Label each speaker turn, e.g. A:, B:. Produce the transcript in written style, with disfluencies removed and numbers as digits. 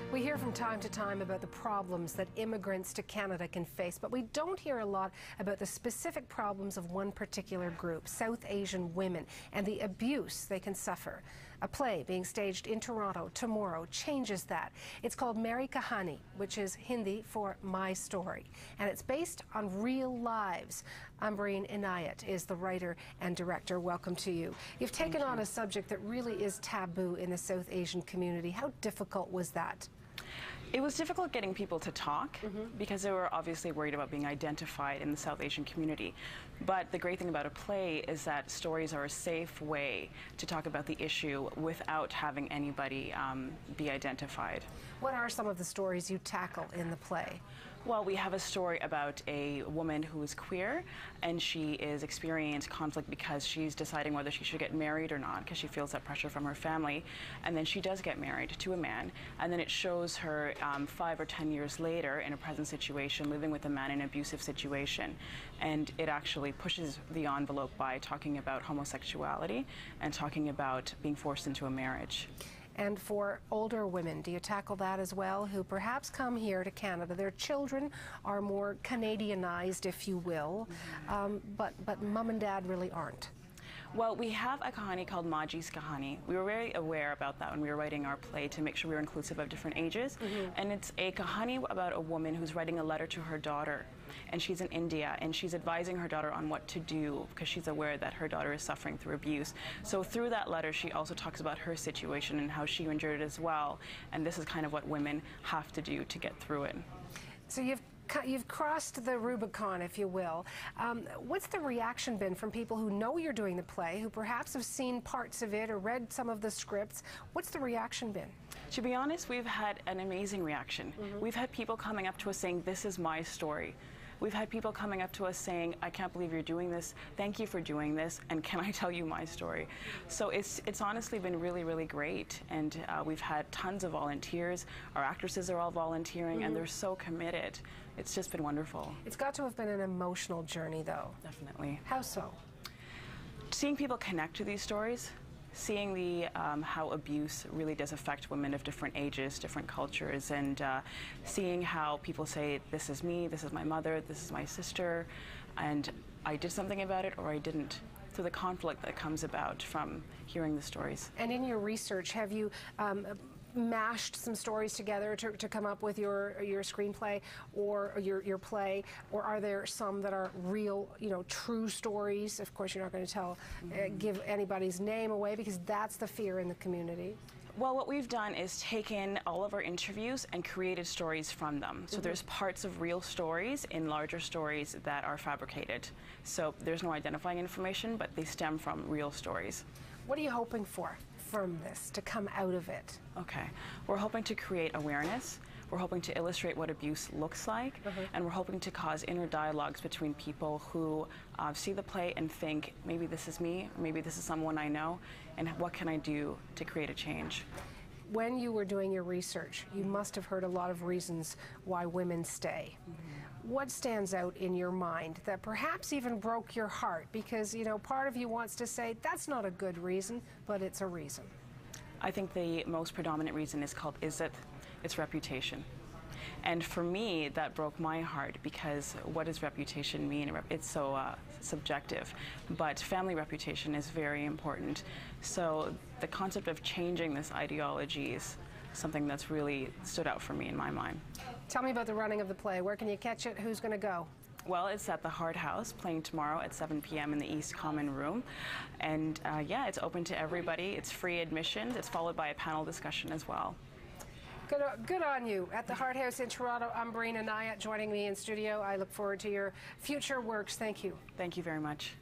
A: We hear from time to time about the problems that immigrants to Canada can face, but we don't hear a lot about the specific problems of one particular group, South Asian women, and the abuse they can suffer. A play being staged in Toronto tomorrow changes that. It's called Meri Kahani, which is Hindi for My Story, and it's based on real lives. Umbereen Inayet is the writer and director. Welcome to you. You've taken on a subject that really is taboo in the South Asian community. How difficult was that?
B: It was difficult getting people to talk because they were obviously worried about being identified in the South Asian community. But the great thing about a play is that stories are a safe way to talk about the issue without having anybody be identified.
A: What are some of the stories you tackle in the play?
B: Well, we have a story about a woman who is queer, and she is experiencing conflict because she's deciding whether she should get married or not because she feels that pressure from her family. And then she does get married to a man, and then it shows her 5 or 10 years later in a present situation living with a man in an abusive situation. And it actually pushes the envelope by talking about homosexuality and talking about being forced into a marriage.
A: And for older women, do you tackle that as well, who perhaps come here to Canada? Their children are more Canadianized, if you will, but mom and dad really aren't.
B: Well, we have a kahani called Maji's Kahani. We were very aware about that when we were writing our play to make sure we were inclusive of different ages. And it's a kahani about a woman who's writing a letter to her daughter. And she's in India, and she's advising her daughter on what to do because she's aware that her daughter is suffering through abuse. So through that letter, she also talks about her situation and how she endured it as well. And this is kind of what women have to do to get through it.
A: So you've crossed the Rubicon, if you will. What's the reaction been from people who know you're doing the play, who perhaps have seen parts of it or read some of the scripts? What's the reaction been?
B: To be honest, we've had an amazing reaction. We've had people coming up to us saying, "This is my story." We've had people coming up to us saying, "I can't believe you're doing this. Thank you for doing this. And can I tell you my story?" So it's honestly been really, really great. And we've had tons of volunteers. Our actresses are all volunteering, and they're so committed. It's just been wonderful.
A: It's got to have been an emotional journey, though.
B: Definitely.
A: How so?
B: Seeing people connect to these stories, seeing the how abuse really does affect women of different ages, different cultures, and seeing how people say, "This is me, this is my mother, this is my sister, and I did something about it or I didn't." So the conflict that comes about from hearing the stories.
A: And in your research, have you mashed some stories together to come up with your screenplay or your play, or are there some that are real, true stories? Of course, you're not going to give anybody's name away because that's the fear in the community.
B: Well, what we've done is taken all of our interviews and created stories from them. So there's parts of real stories in larger stories that are fabricated. So there's no identifying information, but they stem from real stories.
A: What are you hoping for from this to come out of it?
B: Okay. We're hoping to create awareness. We're hoping to illustrate what abuse looks like, and we're hoping to cause inner dialogues between people who see the play and think, maybe this is me, or maybe this is someone I know, and what can I do to create a change?
A: When you were doing your research, you must have heard a lot of reasons why women stay. What stands out in your mind that perhaps even broke your heart? Because, part of you wants to say, that's not a good reason, but it's a reason.
B: I think the most predominant reason is called izzat. It's reputation. And for me, that broke my heart because what does reputation mean? It's so subjective. But family reputation is very important. So the concept of changing this ideology is something that's really stood out for me in my mind.
A: Tell me about the running of the play. Where can you catch it? Who's going to go?
B: Well, it's at the Hard House, playing tomorrow at 7 p.m. in the East Common Room. And yeah, it's open to everybody. It's free admission. It's followed by a panel discussion as well.
A: Good on you. At the Hard House in Toronto, Umbereen Inayet joining me in studio. I look forward to your future works. Thank you.
B: Thank you very much.